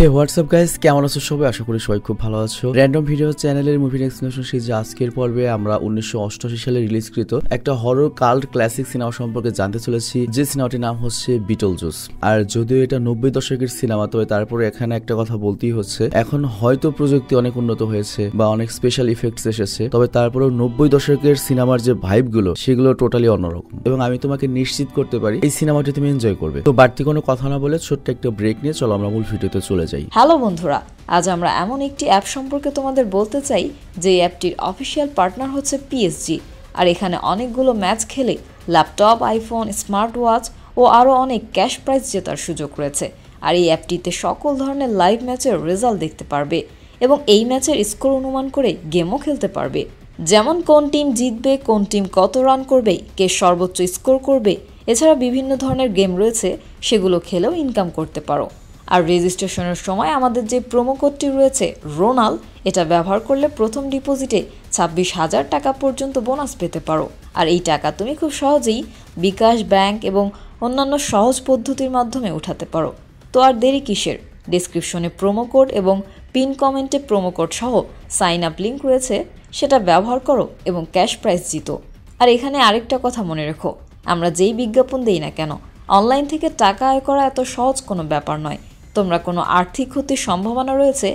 হে WhatsApp guys, কেমন আছো সবাই? আশা করি সবাই খুব ভালো আছো। র্যান্ডম ভিডিও চ্যানেলের মুভি এক্সপ্লেনেশন সিরিজে আজকের পর্বে আমরা 1988 সালে রিলিজকৃত একটা হরর কাল্ট ক্লাসিক সিনেমা সম্পর্কে জানতে চলেছি, যে সিনেমাটির নাম হচ্ছে বিটলজুস। আর যদিও এটা 90 দশকের সিনেমা, তবে তারপরে এখানে একটা কথা বলতেই হচ্ছে, এখন হয়তো প্রযুক্তি অনেক উন্নত হয়েছে বা অনেক স্পেশাল ইফেক্টস এসেছে, তবে তারপরেও 90 দশকের সিনেমার যে ভাইবগুলো সেগুলো টোটালি অন্যরকম। এবং আমি তোমাকে নিশ্চিত করতে পারি এই সিনেমাটি তুমি এনজয় করবে। তো বাড়তি কোনো কথা না বলে ছোট্ট একটা ব্রেক নিয়ে চলো আমরা মূল ভিডিওতে চলে যাই। হ্যালো বন্ধুরা, আজ আমরা এমন একটি অ্যাপ সম্পর্কে তোমাদের বলতে চাই যে অ্যাপটির অফিসিয়াল পার্টনার হচ্ছে পিএসজি। আর এখানে অনেকগুলো ম্যাচ খেলে ল্যাপটপ, আইফোন, স্মার্ট ওয়াচ ও আরও অনেক ক্যাশ প্রাইজ জেতার সুযোগ রয়েছে। আর এই অ্যাপটিতে সকল ধরনের লাইভ ম্যাচের রেজাল্ট দেখতে পারবে এবং এই ম্যাচের স্কোর অনুমান করে গেমও খেলতে পারবে, যেমন কোন টিম জিতবে, কোন টিম কত রান করবে, কে সর্বোচ্চ স্কোর করবে। এছাড়া বিভিন্ন ধরনের গেম রয়েছে, সেগুলো খেলেও ইনকাম করতে পারো। আর রেজিস্ট্রেশনের সময় আমাদের যে প্রোমো কোডটি রয়েছে রোনাল, এটা ব্যবহার করলে প্রথম ডিপোজিটে 26,000 টাকা পর্যন্ত বোনাস পেতে পারো। আর এই টাকা তুমি খুব সহজেই বিকাশ, ব্যাংক এবং অন্যান্য সহজ পদ্ধতির মাধ্যমে উঠাতে পারো। তো আর দেরি কিসের? ডেসক্রিপশনে প্রোমো কোড এবং পিন কমেন্টে প্রোমো কোড সহ সাইন আপ লিঙ্ক রয়েছে, সেটা ব্যবহার করো এবং ক্যাশ প্রাইজ জিতো। আর এখানে আরেকটা কথা মনে রেখো, আমরা যেই বিজ্ঞাপন দেই না কেন, অনলাইন থেকে টাকা আয় করা এত সহজ কোনো ব্যাপার নয়। তোমরা কোনো আর্থিক ক্ষতির সম্ভাবনা রয়েছে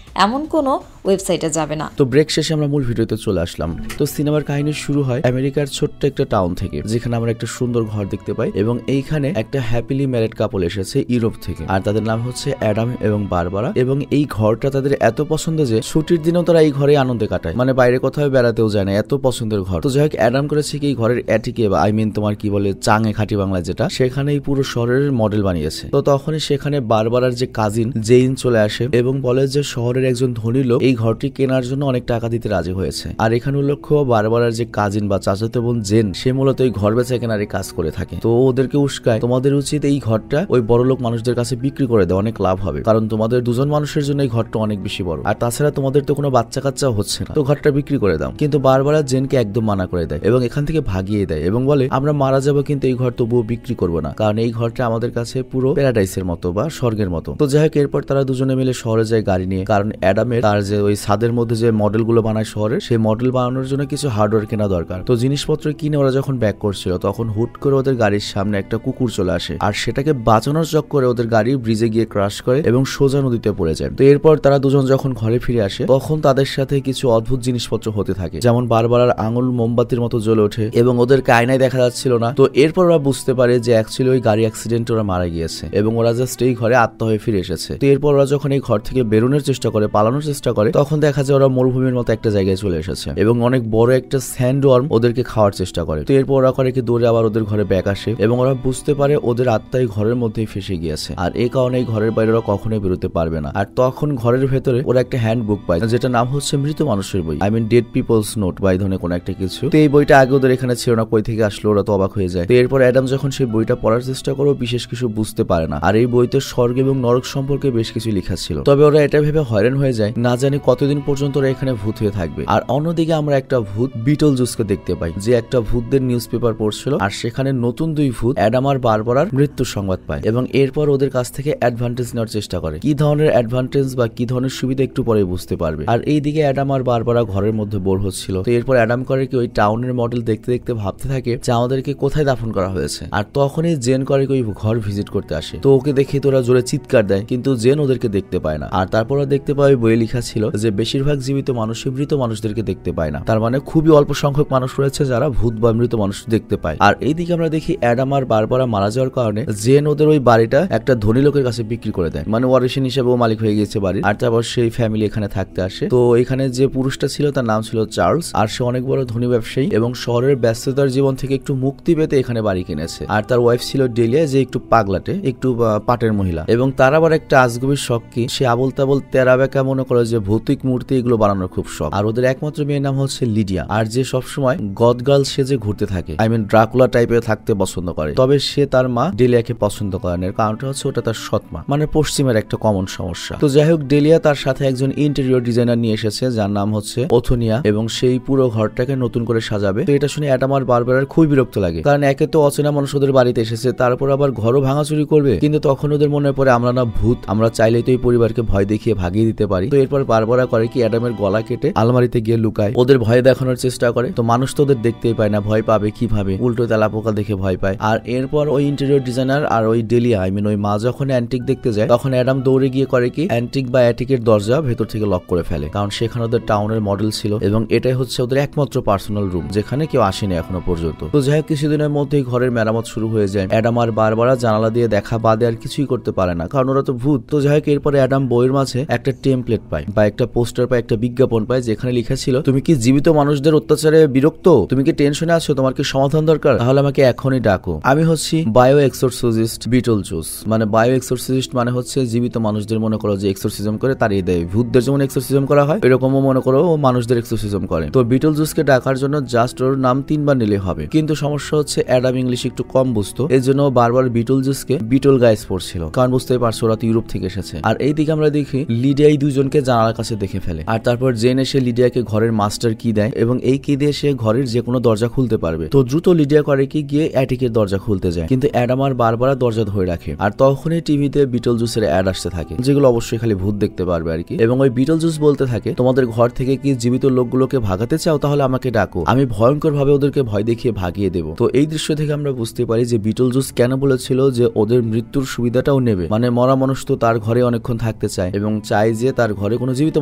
এমন কোনো ওয়েবসাইটে যাবে না। তো ব্রেক শেষে আমরা মূল ভিডিওতে চলে আসলাম। তো সিনেমার কাহিনী শুরু হয় আমেরিকার ছোট্ট একটা টাউন থেকে, যেখানে আমরা একটা সুন্দর ঘর দেখতে পাই এবং এইখানে একটা হ্যাপিলি ম্যারিড কাপল এসেছে ইউরোপ থেকে। আর তাদের নাম হচ্ছে অ্যাডাম এবং বারবারা। এবং এই ঘরটা তাদের এত পছন্দ যে ছুটির দিনেও তারা এই ঘরে আনন্দে কাটায়, মানে বাইরে কোথাও বেড়াতেও যায় না, এত পছন্দের ঘর। তো যাই হোক, অ্যাডাম করেছে কি এই ঘরের অ্যাটিকে, বা তোমার কি বলে চাঙে খাঁটি বাংলায় যেটা, সেখানে এই পুরো শহরের মডেল বানিয়েছে। তো তখনই সেখানে বারবারার যে কাজিন জেইন চলে আসে এবং বলে যে শহরের একজন ধনী লোক এই ঘরটি কেনার জন্য অনেক টাকা দিতে রাজি হয়েছে। আর এখানে উল্লেখ্য, বারবারার যে কাজিন বা চাচাতো বোন জেন, সে মূলত এই ঘর বেচা কেনার কাজ করে থাকে। তো ওদেরকে উস্কায়, তোমাদের উচিত এই ঘরটা ওই বড়লোক মানুষদের কাছে বিক্রি করে দেয়, অনেক লাভ হবে, কারণ তোমাদের দুজন মানুষের জন্য এই ঘরটা অনেক বেশি বড়, আর তাছাড়া তোমাদের তো কোনো বাচ্চা কাচ্চাও হচ্ছে না, তো ঘরটা বিক্রি করে দাও। কিন্তু বারবারা জেনকে একদম মানা করে দেয় এবং এখান থেকে ভাগিয়ে দেয় এবং বলে, আমরা মারা যাবো কিন্তু এই ঘর তবুও বিক্রি করবো না, কারণ এই ঘরটা আমাদের কাছে পুরো প্যারাডাইসের মতো বা স্বর্গের মতো। তো যাই হোক, এরপর তারা দুজনে মিলে শহরে যায় গাড়ি নিয়ে, কারণ অ্যাডামের তার যে ওই ছাদের মধ্যে যে মডেল গুলো বানায় শহরে, সেই মডেল বানানোর জন্য কিছু হার্ডওয়্যার কেনা দরকার। তো জিনিসপত্র কিনে ওরা যখন ব্যাক করছিল, তখন হুট করে ওদের গাড়ির সামনে একটা কুকুর চলে আসে, আর সেটাকে বাঁচানোর চক্করে ওদের গাড়ি ব্রিজে গিয়ে ক্রাশ করে এবং সোজা নদীতে পড়ে যায়। তো এরপর তারা দুজন যখন ঘরে ফিরে আসে, তখন তাদের সাথে কিছু অদ্ভুত জিনিসপত্র হতে থাকে, যেমন বারবারার আঙুল মোমবাতির মতো জ্বলে ওঠে এবং ওদেরকে আয়নায় দেখা যাচ্ছিল না। তো এরপর ওরা বুঝতে পারে যে অ্যাকচুয়ালি ওই গাড়ি অ্যাক্সিডেন্টে ওরা মারা গিয়েছে এবং ওরা জাস্ট এই ঘরে আত্মা হয়ে ফিরে এসেছে। তো এরপর ওরা যখন এই ঘর থেকে বেরোনোর চেষ্টা করে, পালানোর চেষ্টা করে, তখন দেখা যায় ওরা মরুভূমির মতো একটা জায়গায় চলে এসেছে এবং অনেক বড় একটা স্যান্ডওয়ার্ম ওদেরকে খাওয়ার চেষ্টা করে। তো এরপর ওরা করে কি দৌড়ে আবার ওদের ঘরে ব্যাক আসে এবং ওরা বুঝতে পারে ওদের আত্মাই ঘরের মধ্যেই ফেসে গিয়েছে, আর এই কারণে এই ঘরের বাইরে ওরা কখনোই বেরোতে পারবে না। আর তখন ঘরের ভেতরে ওরা একটা হ্যান্ড বুক পায়, যেটা নাম হচ্ছে মৃত মানুষের বই, ডেড পিপলস নোট বা এই ধরনের কোনো একটা কিছু। তো এই বইটা আগে ওদের এখানে ছিল না, কই থেকে আসলো ওরা তো অবাক হয়ে যায়। তো এরপর অ্যাডাম যখন সেই বইটা পড়ার চেষ্টা করে, বিশেষ কিছু বুঝতে পারে না। আর এই বইতে স্বর্গ এবং নরক সম্পর্কে বেশ কিছু লেখা ছিল, তবে ওরা এটা ভেবে হয়রান হয়ে যায়, না জানি কতদিন পর্যন্ত ওরা এখানে ভূত হয়ে থাকবে। আর অন্যদিকে আমরা একটা ভূত বিটলজুসকে দেখতে পাই, যে একটা ভূতদের নিউজ পেপার পড়ছিল, আর সেখানে নতুন দুই ভূত অ্যাডাম আর বারবারার মৃত্যুর সংবাদ পায় এবং এরপর ওদের কাছ থেকে অ্যাডভান্টেজ নেওয়ার চেষ্টা করে। কি ধরনের অ্যাডভান্টেজ বা কি ধরনের সুবিধা একটু পরে বুঝতে পারবে। আর এইদিকে অ্যাডাম আর বারবারা ঘরের মধ্যে বোর হচ্ছিল। তো এরপর অ্যাডাম করে কি ওই টাউনের মডেল দেখতে দেখতে ভাবতে থাকে যে আমাদেরকে কোথায় দাফন করা হয়েছে। আর তখনই জেন করে কি ওই ঘর ভিজিট করতে আসে। তো ওকে দেখে তোরা জোরে চিৎকার দেয়, কিন্তু জেন ওদেরকে দেখতে পায় না। আর তারপর দেখতে পায় বইয়ে লেখা ছিল যে বেশিরভাগ জীবিত মানুষই মৃত মানুষদেরকে দেখতে পায় না, তার মানে খুবই অল্প সংখ্যক মানুষ রয়েছে যারা ভূত বা মৃত মানুষ দেখতে পায়। আর এইদিকে আমরা দেখি অ্যাডাম আর বারবারা মারা যাওয়ার কারণে জেন ওদের ওই বাড়িটা একটা ধনী লোকের কাছে বিক্রি করে দেয়, মানে ওয়ারিশন হিসেবে ও মালিক হয়ে গিয়েছে বাড়ির। আর তারপর সেই ফ্যামিলি এখানে থাকতে আসে। তো এখানে যে পুরুষটা ছিল তার নাম ছিল চার্লস, আর সে অনেক বড় ধনী ব্যবসায়ী এবং শহরের ব্যস্ততার জীবন থেকে একটু মুক্তি পেতে এখানে বাড়ি কিনেছে। আর তার ওয়াইফ ছিল ডেলিয়া, যে একটু পাগলাটে, একটু পাটের মহিলা, এবং তার আবার একটা আজগুবির শখ কি, সে আবল তাবল তেরা ব্যাগ থাকা মনে করো যে ভৌতিক মূর্তি এগুলো বানানোর খুব শখ। আর ওদের একমাত্র মেয়ের নাম হচ্ছে লিডিয়া, আর যে সবসময় গড গার্ল সেজে ঘুরতে থাকে, আই মিন ড্রাকুলা টাইপের থাকতে পছন্দ করে। তবে সে তার মা ডেলিয়াকে পছন্দ করে না, এর কারণটা হচ্ছে ওটা তার সৎ মা, মানে পশ্চিমের একটা কমন সমস্যা। তো যাই হোক, ডেলিয়া তার সাথে একজন ইন্টেরিয়র ডিজাইনার নিয়ে এসেছে যার নাম হচ্ছে ওথোনিয়া, এবং সেই পুরো ঘরটাকে নতুন করে সাজাবে। তো এটা শুনে অ্যাডাম আর বারবারার খুবই বিরক্ত লাগে, কারণ একে তো অচেনা মানুষ ওদের বাড়িতে এসেছে, তারপর আবার ঘরও ভাঙাচুরি করবে। কিন্তু তখন ওদের মনে পড়ে আমরা না ভূত, আমরা চাইলেই তো এই পরিবারকে ভয় দেখিয়ে ভাগিয়ে দিতে পারি। তো এরপর বারবারা করে কি, অ্যাডামের গলা কেটে আলমারিতে গিয়ে লুকায়, ওদের ভয় দেখানোর চেষ্টা করে। তো মানুষ তো ওদের দেখতেই পায় না, ভয় পাবে কিভাবে, উল্টো তেলাপোকা দেখে ভয় পায়। আর এরপর ওই ইন্টেরিয়র ডিজাইনার আর ওই ডেলিয়া, আই মিন ওই মা যখন অ্যান্টিক দেখতে যায়, তখন অ্যাডাম দৌড়ে গিয়ে করে কি, অ্যান্টিক বা অ্যাটিকের দরজা ভেতর থেকে লক করে ফেলে, কারণ সেখানে ওদের টাউনের মডেল ছিল এবং এটাই হচ্ছে ওদের একমাত্র পার্সোনাল রুম, যেখানে কেউ আসেনি এখনো পর্যন্ত। তো যাই হোক, কিছুদিনের মধ্যেই ঘরের মেরামত শুরু হয়ে যায়। অ্যাডাম আর বারবারা জানালা দিয়ে দেখা বাদে আর কিছুই করতে পারে না, কারণ ওরা তো ভূত। তো যাই হোক, এরপরে অ্যাডাম বইয়ের মাঝে একটা টেমপ্লেট পায় বা একটা পোস্টার পায়, একটা বিজ্ঞাপন পায়, যেখানে লেখা ছিল, তুমি কি জীবিত মানুষদের অত্যাচারে বিরক্ত, তুমি কি টেনশনে আছো, তোমার কি সমাধান দরকার, তাহলে আমাকে এখনই ডাকো। আমি হচ্ছি বায়ো এক্সোরসিস্ট বিটলজুস। মানে বায়ো এক্সোরসিস্ট মানে হচ্ছে জীবিত মানুষদের মনে করো যে এক্সোরসিজম করে তাড়িয়ে দেয়। ভূতদের যেমন এক্সোরসিজম করা হয়, এরকমও মনে করো মানুষদের এক্সোরসিজম করে। তো বিটলজুসকে ডাকার জন্য জাস্ট ওর নাম 3 বার নিলে হবে। কিন্তু সমস্যা হচ্ছে অ্যাডাম ইংলিশ একটু কম বুঝতো, এই জন্য বারবার বিটলজুসকে বিটল গাইস পড়ছিল, কারণ বুঝতেই পারছো ওরা তো ইউরোপ থেকে এসেছে। আর এইদিকে আমরা দেখি লিডিয়া এই দুজনকে জানালার কাছে দেখে ফেলে, আর তারপর জেন এসে লিডিয়াকে ঘরের মাস্টার কি দেয় এবং এই কি দিয়ে সে ঘরের যে কোনো দরজা খুলতে পারবে। তো দ্রুত লিডিয়া করে কি গিয়ে অ্যাটিকের দরজা খুলতে যায়, কিন্তু অ্যাডাম আর বারবারা দরজা ধরে রাখে। আর তখনই টিভিতে বিটলজুসের অ্যাড আসতে থাকে, যেগুলো অবশ্যই খালি ভূত দেখতে পারবে আর কি। এবং ওই বিটলজুস বলতে থাকে, তোমাদের ঘর থেকে কি জীবিত লোকগুলোকে ভাগাতে চাও, তাহলে আমাকে ডাকো, আমি ভয়ঙ্কর ভাবে ওদেরকে ভয় দেখিয়ে ভাগিয়ে দেবো। তো এই দৃশ্য থেকে আমরা বুঝতে পারি যে বিটলজুস কেন বলেছিল যে ওদের মৃত্যুর সুবিধাটাও নেবে, মানে মরা মানুষ তো তার ঘরে অনেকক্ষণ থাকতে চায় এবং চায় যে তার ঘরে কোনো জীবিত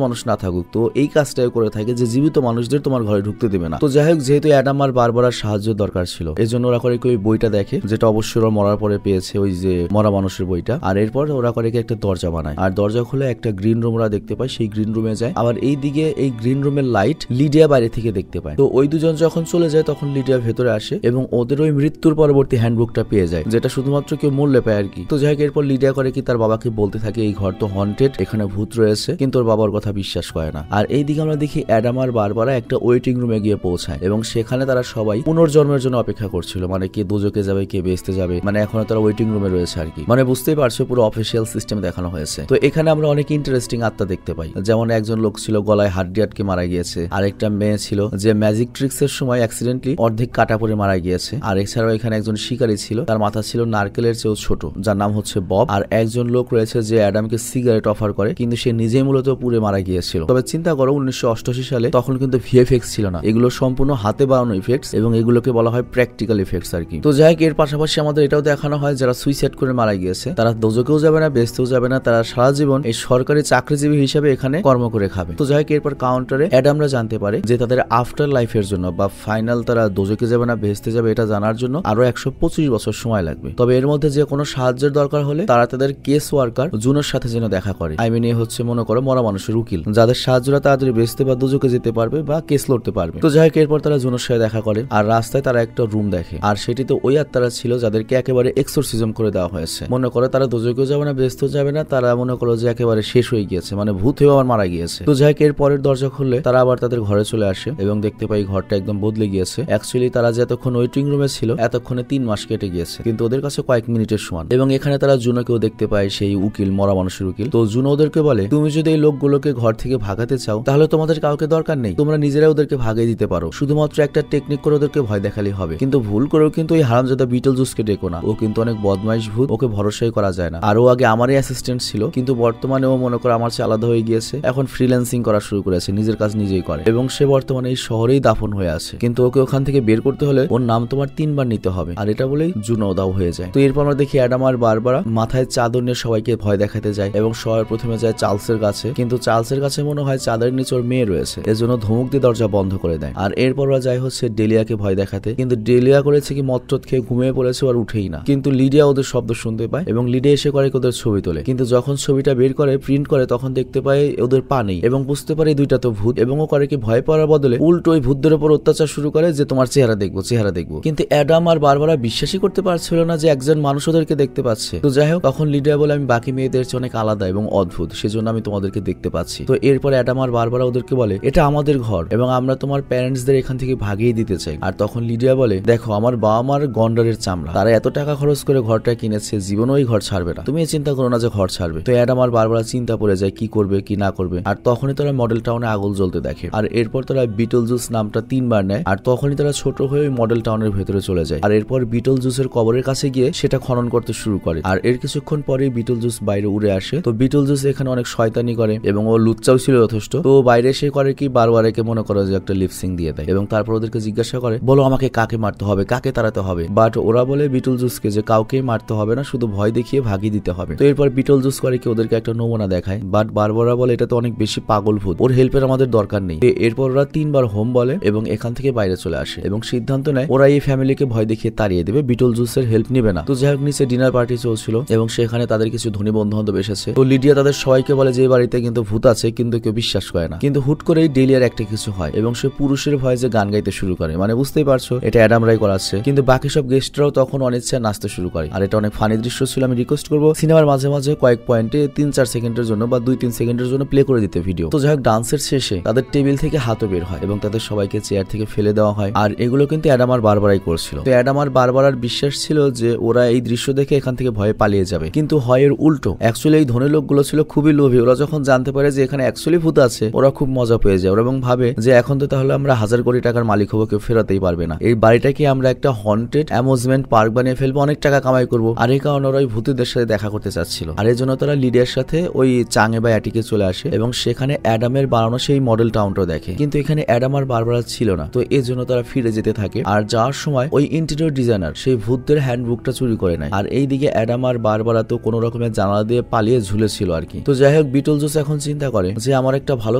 মানুষ না থাকুক। তো এই কাজটাই করে থাকে যে জীবিত মানুষদের তোমার ঘরে ঢুকতে দেবে না। তো যাই হোক, যেহেতু অ্যাডাম আর বারবারার সাহায্য দরকার ছিল, এই জন্য ওরা করে ওই বইটা দেখে, যেটা অবশ্যই ওরা মরার পরে পেয়েছে, ওই যে মরা মানুষের বইটা। আর এরপর ওরা করে একটা দরজা বানায়, আর দরজা খুলে একটা গ্রিন রুম ওরা দেখতে পায়, সেই গ্রিন রুমে যায়। আবার এই দিকে এই গ্রিন রুমের লাইট লিডিয়া বাইরে থেকে দেখতে পায়। তো ওই দুজন যখন চলে যায়, তখন লিডিয়া ভেতরে আসে এবং ওদের ওই মৃত্যুর পরবর্তী হ্যান্ডবুকটা পেয়ে যায়, যেটা শুধুমাত্র কেউ মূল্যে পায় আর কি। তো যাই হোক, এরপর লিডিয়া করে কি তার বাবাকে বলতে থাকে এই ঘর তো হন্টেড, এখানে ভূত রয়েছে, কিন্তু ওর বাবার কথা বিশ্বাস করে না। আর এইদিকে আমরা দেখি অ্যাডাম আর বারবারা একটা ওয়েটিং রুমে গিয়ে পৌঁছায় এবং সেখানে তারা সবাই পুনর্জন্মের জন্য অপেক্ষা করছিল, মানে কে দোজকে যাবে কে বেহেশতে যাবে, মানে এখনো তারা ওয়েটিং রুমে রয়েছে আর কি। মানে বুঝতেই পারছো পুরো অফিসিয়াল সিস্টেম দেখানো হয়েছে। তো এখানে আমরা অনেক ইন্টারেস্টিং আত্মা দেখতে পাই, যেমন একজন লোক ছিল গলায় হাড্ডি আটকে মারা গিয়েছে, আর একটা মেয়ে ছিল যে ম্যাজিক ট্রিক্স এর সময় অ্যাক্সিডেন্টলি অর্ধেক কাটা পড়ে মারা গিয়েছে। আর এছাড়াও এখানে একজন শিকারী ছিল, তার মাথা ছিল নারকেলের চেয়েও ছোট, যার নাম হচ্ছে বব। আর একজন লোক রয়েছে যে অ্যাডামকে সিগারেট অফার করে, কিন্তু সে নিজেই মূলত পুড়ে মারা গিয়েছিল। তবে চিন্তা করো 1988 সালে তখন কিন্তু ভিএফএক্স ছিল না, এগুলো সম্পূর্ণ হাতে বানানো ইফেক্টস এবং এগুলোকে বলা হয় প্র্যাকটিক্যাল ইফেক্টস আর কি। তো যাই হোক, এর পাশাপাশি আমাদের এটাও দেখানো হয় যারা সুইসাইড করে মারা গিয়েছে তারা দোজকেও যাবে না, বেহেশতেও যাবে না, তারা সারা জীবন এই সরকারি চাকরিজীবী হিসেবে এখানে কর্ম করে খাবে। তো যাই হোক, এরপর কাউন্টারে অ্যাডামরা জানতে পারে যে তাদের আফটার লাইফের জন্য বা ফাইনাল তারা দোজকে যাবে না বেহেশতে যাবে এটা জানার জন্য আরো 125 বছর সময় লাগবে। তবে এর মধ্যে যে কোনো সাহায্যের দরকার হলে তারা তাদের কেস ওয়ার্কার জুনের সাথে যেন দেখা করে, আই মিন হচ্ছে মনে করো মরা মানুষের উকিল, যাদের সাহায্যরা তাড়াতাড়ি বেহেশতে বা দোজকে যেতে পারবে বা কেস লড়তে পারবে। তো যাই হোক, এরপর তারা জুনের সাথে দেখা করে আর রাস্তায় তারা একটা রুম দেখে, আর সেটিতে ওই আত্মারা ছিল যাদেরকে একেবারে এক্সোরসিজম করে দেওয়া হয়েছে। মনে করো তারা দোজকেও যাবে না বেহেশতেও যাবে না, তারা মনে করো যে একেবারে শেষ হয়ে গিয়েছে, মানে ভূত হয়ে আবার মারা গিয়েছে। তো যাই হোক, এর পরের দরজা খুললে তারা আবার তাদের ঘরে চলে আসে এবং দেখতে পাই ঘরটা একদম বদলে গিয়েছে। অ্যাকচুয়ালি তারা যে এতক্ষণ ওয়েটিং রুমে ছিল এতক্ষণে 3 মাস কেটে গিয়েছে, কিন্তু ওদের কাছে কয়েক মিনিটের সমান। এবং এখানে তারা জুনোকেও দেখতে পায়, সেই উকিল, মরা মানুষের উকিল। তো জুনো ওদেরকে বলে, তুমি যদি এই লোকগুলোকে ঘর থেকে ভাগাতে চাও তাহলে তোমাদের কাউকে দরকার নেই, তোমরা নিজেরা ওদেরকে ভাগিয়ে দিতে পারো, শুধুমাত্র একটা টেকনিক করে ওদেরকে ভয় দেখালেই হবে। কিন্তু ভুল করেও কিন্তু এই হারামজাদা বিটলজুসকে ডেকো না, ও কিন্তু অনেক বদমাইশ ভূত, ওকে ভরসাই করা যায় না। আর ও আগে আমারই অ্যাসিস্ট্যান্ট ছিল, কিন্তু বর্তমানে ও মনে করো আমার চেয়ে আলাদা হয়ে গিয়েছে, এখন ফ্রিল্যান্সিং করা শুরু করেছে, নিজের কাজ নিজেই করে এবং সে বর্তমানে এই শহরেই দাফন হয়ে আছে। কিন্তু ওকে ওখান থেকে বের করতে হলে ওর নাম তোমার 3 বার নিতে হবে, আর এটা বলেই জুনো দাও হয়ে যায়। তো এরপর আমরা দেখি অ্যাডাম আর বারবারা মাথায় চাদর নিয়ে সবাইকে ভয় দেখাতে যায় এবং সবার প্রথমে যায় চার্লসের কাছে, কিন্তু চার্লসের কাছে মনে হয় চাঁদের নিচে ওর মেয়ে রয়েছে, এজন্য ধমক দিয়ে দরজা বন্ধ করে দেয়। আর এরপর ওরা যায় হচ্ছে ডেলিয়াকে ভয় দেখাতে, কিন্তু ডেলিয়া করেছে কি মত্রত খেয়ে ঘুমিয়ে পড়েছে আর উঠেই না। কিন্তু লিডিয়া ওদের শব্দ শুনতে পায় এবং লিডিয়া এসে করে ওদের ছবি তোলে, কিন্তু যখন ছবিটা বের করে প্রিন্ট করে তখন দেখতে পায় ওদের পা নেই এবং বুঝতে পারে দুইটা তো ভূত। এবং ও করে কি ভয় পাওয়ার বদলে উল্টো ওই ভূতদের উপর অত্যাচার শুরু করে যে তোমার চেহারা দেখবো চেহারা দেখবো। কিন্তু অ্যাডাম আর বারবারা বিশ্বাসই করতে পারছিল না যে একজন মানুষ ওদেরকে দেখতে পাচ্ছে। তো যাই হোক, তখন লিডিয়া বলে আমি বাকি মেয়েদের চেয়ে অনেক আলাদা এবং অদ্ভুত, সেজন্য আমি তোমাদেরকে দেখতে পাচ্ছি। তো এরপর অ্যাডাম আর বারবারা ওদেরকে বলে এটা আমাদের ঘর এবং আমরা তোমার প্যারেন্টসদের এখান থেকে ভাগিয়ে দিতে চাই। আর তখন লিডিয়া বলে দেখো আমার বাবা মার গন্ডারের চামড়া, তারা এত টাকা খরচ করে ঘরটা কিনেছে, জীবনও এই ঘর ছাড়বে না, তুমি চিন্তা করো না যে ঘর ছাড়বে। তো অ্যাডাম আর বারবারা চিন্তা পড়ে যায় কি করবে কি না করবে। আর তখনই তারা মডেল টাউনে আগুন জ্বলতে দেখে আর এরপর তারা বিটল জুস নামটা 3 বার নেয় আর তখনই তারা ছোট হয়ে মডেল টাউনের ভেতরে চলে যায়। আর এরপর বিটল জুসের কবরের কাছে গিয়ে সেটা খনন করতে শুরু করে। আর এর কিছুক্ষণ পরে বিটল জুস বাইরে উড়ে আসে। তো বিটল জুস এখানে অনেক শয়তানি করে এবং ও লুচ্চাও ছিল যথেষ্ট। তো বাইরে সে করে কি বারবারাকে মনে করে যে একটা লিপসিং দিয়ে দেয় এবং তারপর ওদেরকে জিজ্ঞাসা করে বলো আমাকে কাকে মারতে হবে, কাকে তাড়াতে হবে। বাট ওরা বলে বিটল জুসকে যে কাউকে মারতে হবে না, শুধু ভয় দেখিয়ে ভাগিয়ে দিতে হবে। তো এরপর বিটল জুস করে কি ওদেরকে একটা নমুনা দেখায়। বাট বারবারা বলে এটা তো অনেক বেশি পাগল ভূত, ওর হেল্পের আমাদের দরকার নেই। এরপর ওরা 3 বার হোম বলে এবং এখান থেকে বাইরে চলে আসে এবং সিদ্ধান্ত নেয় ওরা এই ফ্যামিলিকে ভয় দেখিয়ে তাড়িয়ে দেবে, বিটল জুসের হেল্প নিবে না। তো যাই হোক নিচে ডিনার পার্টি চলছিল এবং সেখানে তাদের কিছু ধনী বন্ধু বান্ধব এসেছে। তো লিডিয়া তাদের সবাইকে বলে যে এই বাড়িতে কিন্তু ভূত আছে, কিন্তু কেউ বিশ্বাস করে না। কিন্তু হুট করেই ডেলিয়ার একটা কিছু হয় এবং সে পুরুষের ভয়ে যে গান গাইতে শুরু করে, মানে বুঝতেই পারছো এটা অ্যাডাম রাই করাচ্ছে। কিন্তু বাকি সব গেস্টরাও তখন অনিচ্ছায় নাচতে শুরু করে আর এটা অনেক ফানি দৃশ্য ছিল। আমি রিকোয়েস্ট করবো সিনেমার মাঝে মাঝে কয়েক পয়েন্টে 3-4 সেকেন্ডের জন্য বা 2-3 সেকেন্ডের জন্য প্লে করে দিতে ভিডিও। তো যাই হোক ডান্সের শেষে তাদের টেবিল থেকে হাতও বের হয় এবং তাদের সবাইকে চেয়ার থেকে ফেলে দেওয়া হয় আর এগুলো কিন্তু অ্যাডাম আর বারবারাই করছিল। তো অ্যাডাম আর বারবারার বিশ্বাস ছিল যে ওরা এই দৃশ্য দেখে এখান থেকে ভয়ে পালিয়ে যাবে, কিন্তু হয় এর উল্টো। অ্যাকচুয়ালি এই ধনী লোকগুলো ছিল খুবই লোভী। ওরা যখন জানতে পারে যে এখানে অ্যাকচুয়ালি ভূত আছে ওরা খুব মজা পেয়ে যায় এবং ভাবে যে এখন তো তাহলে আমরা 1000 কোটি টাকার মালিক হবো, কেউ ফেরাতেই পারবে না। এই বাড়িটাকে আমরা একটা হন্টেড অ্যামিউজমেন্ট পার্ক বানিয়ে ফেলবো, অনেক টাকা কামাই করবো। আর এই কারণে ওরা ওই ভূতদের সাথে দেখা করতে চাচ্ছিল। আর এই জন্য তারা লিডিয়ার সাথে ওই চাঙে বা অ্যাটিকে চলে আসে এবং সেখানে অ্যাডামের বানানো সেই মডেল টাউনটাও দেখে। কিন্তু এখানে অ্যাডাম আর বারবারা ছিল না। তো এই জন্য তারা ফিরে যেতে থাকে আর যাওয়ার সময় ওই ইন্টেরিয়র ডিজাইনার সেই ভূতদের হ্যান্ডবুকটা চুরি করে নেয়। আর এইদিকে অ্যাডাম আর বারবারা তো কোনো রকমের জানালা দিয়ে পালিয়ে ঝুলেছিল আর কি। তো যাই হোক বিটল জুস এখন চিন্তা করে যে আমার একটা ভালো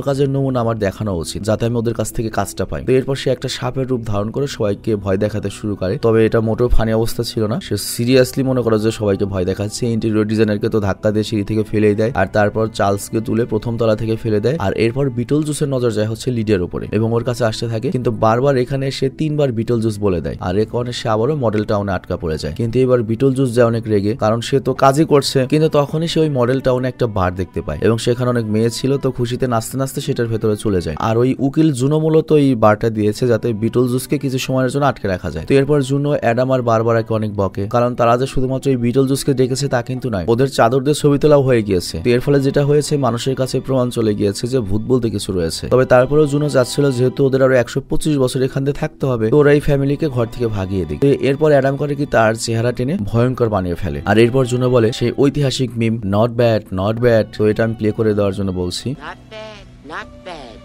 কাজের নমুনা আমার দেখানো উচিত যাতে আমি ওদের কাছ থেকে কাজটা পাই। তো এরপর সে একটা সাপের রূপ ধারণ করে সবাইকে ভয় দেখাতে শুরু করে। তবে এটা মোটেও ফানি অবস্থা ছিল না, সে সিরিয়াসলি মনে করে যে সবাইকে ভয় দেখাচ্ছে। ইন্টেরিয়র ডিজাইনারকে তো ধাক্কা দিয়ে সিঁড়ি থেকে ফেলে দেয় আর তারপর চার্লসকে তুলে প্রথম তলা থেকে ফেলে দেয়। আর এরপর বিটল জুসের নজর যায় হচ্ছে লিডিয়ার উপরে এবং ওর কাছে আসতে থাকে। কিন্তু বারবার এখানে সে 3 বার বিটল জুস বলে দেয় আর এ কারণে সে আবারও মডেল টাউনে আটকা পড়ে যায়। কিন্তু এবার বিটল জুস যায় অনেক রেগে, কারণ সে তো কাজই করছে। কিন্তু তখনই সে ওই মডেল টাউনে একটা বার দেখতে পায় এবং সেখানে অনেক মেয়ে ছিল। তো খুশিতে নাচতে নাচতে সেটার ভেতরে চলে যায়। আর ওই উকিল জুনো মূলত এই বারটা দিয়েছে যাতে বিটল জুসকে কিছু সময়ের জন্য আটকে রাখা যায়। তো এরপর জুনো অ্যাডাম আর বারবারাকে অনেক বকে, কারণ তারা যে শুধুমাত্র এই বিটল জুসকে ডেকেছে তা কিন্তু নয়, ওদের চাদরদের ছবি তোলাও হয়ে গিয়েছে। তো এর ফলে যেটা হয়েছে মানুষের কাছে প্রমাণ চলে গিয়েছে যে ভূত বলতে কিছু রয়েছে। তবে তারপরেও জুনো চাচ্ছিল যেহেতু ওদের আরো 125 বছর এখান থেকে থাকতে হবে, তো ওরা এই ফ্যামিলিকে ঘর থেকে ভাগিয়ে দিক। এরপর অ্যাডাম করে কি তার চেহারা টেনে ভয়ঙ্কর বানিয়ে ফেলে। আর এরপর জুনো বলে সেই ঐতিহাসিক মিম নট ব্যাড নট ব্যাড। তো এটা আমি প্লে করে দেওয়ার জন্য বলছি।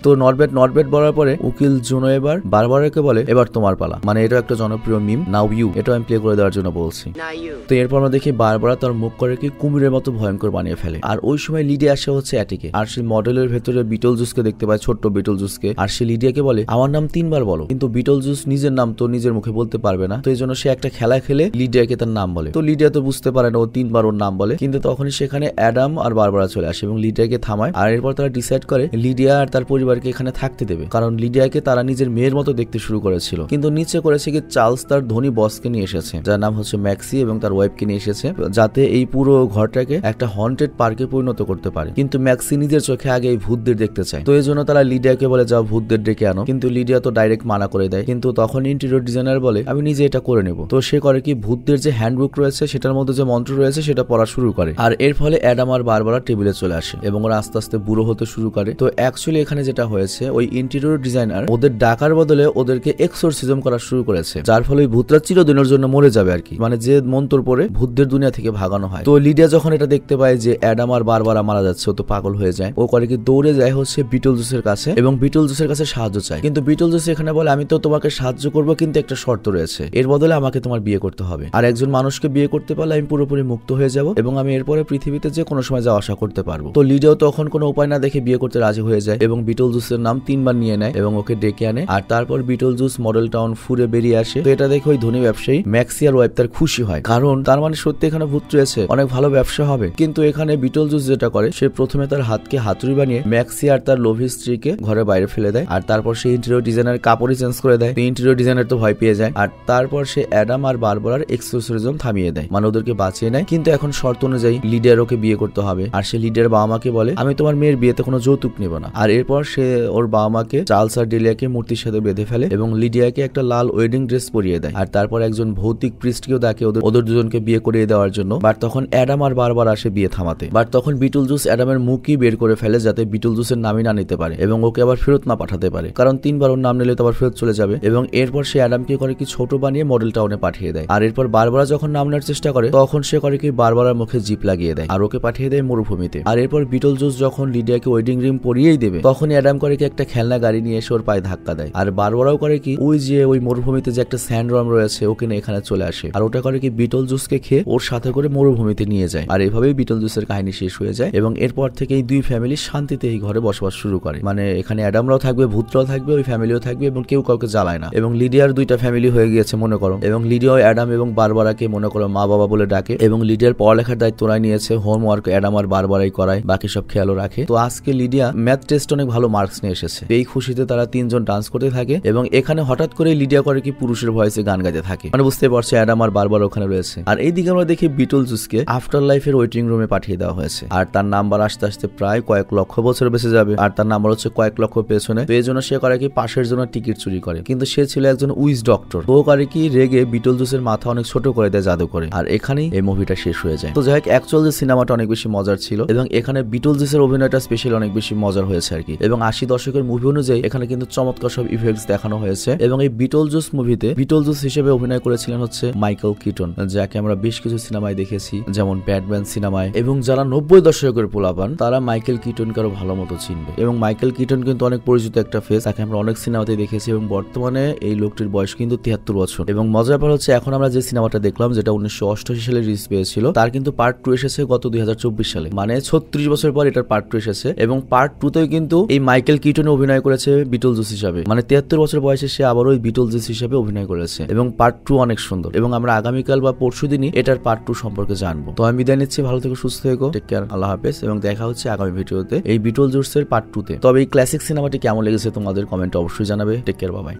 তো নট ব্যাড বলার পরে উকিল জুনো এবার বারবারাকে বলে এবার তোমার পালা, মানে এটা একটা জনপ্রিয় মিম নাও ইউ, এটা আমি প্লে করে দেওয়ার জন্য বলছি। তো এরপর আমরা দেখি বারবারা তার মুখ করে কি কুমিরের মতো ভয়ঙ্কর বানিয়ে ফেলে। আর ওই সময় লিডিয়া আসে হচ্ছে অ্যাটিকে আর সেই মডেলের ভেতরে বিটল জুসকে দেখতে পায়, ছোট্ট বিটল জুসকে। আর সে লিডিয়াকে বলে আমার নাম 3 বার বলো। কিন্তু বিটল জুস নিজের নাম তো নিজের মুখে বলতে পারবে না, তো এই জন্য সে একটা খেলা খেলে লিডিয়াকে তার নাম বলে। তো লিডিয়া তো বুঝতে পারে না ও 3 বার ওর নাম বলে। কিন্তু তখনই সেখানে অ্যাডাম আর বারবারা চলে আসে এবং লিডিয়াকে থামায়। আর এরপর তারা ডিসাইড করে লিডিয়া আর তার পরিবারকে এখানে থাকতে দেবে, কারণ লিডিয়াকে তারা নিজের মেয়ের মতো দেখতে শুরু করেছিল। কিন্তু নিচে করেছে কি চার্লস তার ধনী বসকে নিয়ে এসেছে যার নাম হচ্ছে ম্যাক্সি এবং তার ওয়াইফকে নিয়ে এসেছে যাতে এই পুরো ঘরটাকে একটা হন্টেড পার্কে পরিণত করতে পারে। কিন্তু ম্যাক্সি নিজের চোখে আগে এই ভূতদের দেখতে চায়। তো এই জন্য তারা লিডিয়াকে বলে যাও ভূতদের ডেকে আনো, কিন্তু লিডিয়া তো ডাইরেক্ট মানা করে দেয়। কিন্তু তখন ইন্টেরিয়র ডিজাইনার বলে আমি নিজে এটা করে নেব। তো সে করে কি ভূতদের যে হ্যান্ডবুক রয়েছে সেটার মধ্যে যে মন্ত্র রয়েছে সেটা পড়া শুরু করে। আর এর ফলে অ্যাডাম আর বারবারা টেবিলে চলে আসে এবং ওরা আস্তে আস্তে বুড়ো হতে শুরু করে। তো অ্যাকচুয়ালি এখানে যেটা হয়েছে ওই ইন্টেরিয়র ডিজাইনার ওদের ডাকার বদলে ওদেরকে এক্সোরসিজম করা শুরু করেছে, যার ফলে ভূতরা চিরদিনের জন্য মরে যাবে আর কি, মানে যে মন্ত্র পরে ভূতদের দুনিয়া থেকে ভাগানো হয়। তো লিডিয়া যখন এটা দেখতে পায় যে অ্যাডাম আর বারবারা মারা যাচ্ছে ও তো পাগল হয়ে যায়। ও করে কি দৌড়ে যায় হচ্ছে বিটল জুসের কাছে এবং বিটল জুসের কাছে সাহায্য চায়। কিন্তু বিটল জুস এখানে বলে আমি তো তোমাকে সাহায্য করবো, কিন্তু একটা শর্ত রয়েছে, এর বদলে আমাকে তোমার বিয়ে করতে হবে। আর একজন মানুষকে বিয়ে করতে পারলে আমি পুরোপুরি মুক্ত হয়ে যাব এবং আমি এরপরে পৃথিবীতে যে কোনো সময় যাওয়া আসা করতে পারবো। তো লিডিয়াও তখন কোনো উপায় না দেখে বিয়ে করতে রাজি হয়ে যায় এবং বিটল বিটল জুসের নাম 3 বার নিয়ে নেয় এবং ওকে ডেকে আনে। আর তারপর বিটল জুস মডেল টাউন ফুরে বেরিয়ে আসে। তো এটা দেখে ওই ধনী ব্যবসায়ী ম্যাক্সি আর ওয়াইফ তার খুশি হয়, কারণ তার মানে সত্যি এখানে ভূত রয়েছে, অনেক ভালো ব্যবসা হবে। কিন্তু এখানে বিটল জুস যেটা করে, সে প্রথমে তার হাতকে হাতুড়ি বানিয়ে ম্যাক্সি আর তার লোভী স্ত্রীকে ঘরে বাইরে ফেলে দেয়। আর তারপর সে ইন্টেরিয়র ডিজাইনার কাপড়ই চেঞ্জ করে দেয়। ইন্টেরিয়র ডিজাইনার তো ভয় পেয়ে যায়। আর তারপর সে অ্যাডাম আর বারবারার এক্সোসিজম থামিয়ে দেয়, মানে ওদেরকে বাঁচিয়ে নেয়। কিন্তু এখন শর্ত অনুযায়ী লিডিয়ার ওকে বিয়ে করতে হবে। আর সে লিডিয়ার বাবা মাকে বলে, আমি তোমার মেয়ের বিয়েতে কোনো যৌতুক নেব না। আর এরপর সে ওর বাবা মাকে চার্লস আর ডেলিয়াকে মূর্তির সাথে বেঁধে ফেলে এবং লিডিয়াকে একটা লাল ওয়েডিং ড্রেস পরিয়ে দেয়। আর তারপর একজন ভৌতিক প্রিস্টকেও ডাকে ওদের দুজনকে বিয়ে করিয়ে দেওয়ার জন্য। বাট তখন অ্যাডাম আর বারবার আসে বিয়ে থামাতে। বাট তখন বিটল জুস অ্যাডামের মুখই বের করে ফেলে, যাতে বিটল জুসের নামই না নিতে পারে এবং ওকে আবার ফেরত না পাঠাতে পারে, কারণ 3 বার ওর নাম নিলে তো আবার ফেরত চলে যাবে। এবং এরপর সে অ্যাডামকে করে কি ছোট বানিয়ে মডেল টাউনে পাঠিয়ে দেয়। আর এরপর বারবারা যখন নাম নেওয়ার চেষ্টা করে, তখন সে করে কি বারবারার মুখে জিপ লাগিয়ে দেয় আর ওকে পাঠিয়ে দেয় মরুভূমিতে। আর এরপর বিটল জুস যখন লিডিয়াকে ওয়েডিং রিং পরিয়েই দেবে, তখন অ্যাডাম করে কি একটা খেলনা গাড়ি নিয়ে এসে ওর পায়ে ধাক্কা দেয়। আর বারবারাও করে কি ওই মরুভূমিতে যে একটা স্যান্ডরম রয়েছে ওকে নিয়ে এখানে চলে আসে। আর ওটা করে কি বিটল জুসকে খেয়ে ওর সাথে করে মরুভূমিতে নিয়ে যায়। আর এভাবেই বিটল জুসের কাহিনী শেষ হয়ে যায় এবং এরপর থেকে এই দুই ফ্যামিলি শান্তিতে এই ঘরে বসবাস শুরু করে। মানে এখানে অ্যাডামরাও থাকবে, ভূতরাও থাকবে, ওই ফ্যামিলিও থাকবে এবং কেউ কাউকে জ্বালায় না। এবং লিডিয়ার 2টা ফ্যামিলি হয়ে গিয়েছে মনে করো, এবং লিডিয়া অ্যাডাম এবং বারবারাকে মনে করো মা বাবা বলে ডাকে এবং লিডিয়ার পড়ালেখার দায়িত্ব ওরাই নিয়েছে। হোমওয়ার্ক অ্যাডাম আর বারবারাই করায়, বাকি সব খেয়ালও রাখে। তো আজকে লিডিয়া ম্যাথ টেস্ট অনেক ভালো মার্কস নিয়ে এসেছে। এই খুশিতে তারা 3 জন ডান্স করতে থাকে এবং এখানে হঠাৎ করে লিডিয়া করে কি পুরুষের ভয়েসে গান গাইতে থাকে, মানে বুঝতে পারছে অ্যাডাম আর বারবার ওখানে রয়েছে। আর এইদিকে আমরা দেখি বিটল জুসকে আফটার লাইফের ওয়েটিং রুমে পাঠিয়ে দেওয়া হয়েছে। আর তার নাম্বার আসতে আসতে প্রায় কয়েক লক্ষ বছর বেঁচে যাবে। আর তার নাম্বার হচ্ছে কয়েক লক্ষ পেছনে। তো এই জন্য সে করে কি পাশের জন্য টিকিট চুরি করে, কিন্তু সে ছিল একজন উইজ ডক্টর। তো করে কি রেগে বিটল জুসের মাথা অনেক ছোট করে দেয় জাদু করে। আর এখানেই এই মুভিটা শেষ হয়ে যায়। তো যাই হোক, অ্যাকচুয়ালি সিনেমাটা অনেক বেশি মজার ছিল এবং এখানে বিটল জুসের অভিনয়টা স্পেশালি অনেক বেশি মজার হয়েছে আর কি। এবং 80 দশকের মুভি অনুযায়ী এখানে কিন্তু চমৎকার সব ইফেক্টস দেখানো হয়েছে। এবং এই বিটল জুস মুভিতে বিটল জুস হিসেবে অভিনয় করেছিলেন হচ্ছে মাইকেল কিটন, যাকে আমরা বেশ কিছু সিনেমায় দেখেছি, যেমন ব্যাটম্যান সিনেমায়। এবং যারা 90 দশকের পোলাপান তারা মাইকেল কিটনকে আরো ভালো মতো চিনবে। এবং মাইকেল কিটন কিন্তু অনেক পরিচিত একটা ফেস, তাকে আমরা অনেক সিনেমাতে দেখেছি এবং বর্তমানে এই লোকটির বয়স কিন্তু 73 বছর। এবং মজার ব্যাপার হচ্ছে এখন আমরা যে সিনেমাটা দেখলাম, যেটা 1988 সালে রিলিজ পেয়েছিল, তার কিন্তু পার্ট 2 এসেছে গত 2024 সালে, মানে 36 বছর পর এটার পার্ট 2 এসেছে। এবং পার্ট 2 তেও কিন্তু এই মাইকেল কিটন অভিনয় করেছে বিটল জুস হিসাবে, মানে 73 বছর বয়সে সে আবার ওই বিটল জুস হিসাবে অভিনয় করেছে। এবং পার্ট 2 অনেক সুন্দর এবং আমরা আগামীকাল বা পরশুদিনই এটার পার্ট 2 সম্পর্কে জানবো। তো আমি বিদায় নিচ্ছি, ভালো থেকো, সুস্থ থেকো, টেক কেয়ার, আল্লাহ হাফেজ। এবং দেখা হচ্ছে আগামী ভিডিওতে এই বিটল জুসের পার্ট 2 তে। তবে এই ক্লাসিক সিনেমাটি কেমন লেগেছে তোমাদের কমেন্টে অবশ্যই জানাবে। Take care, bye by.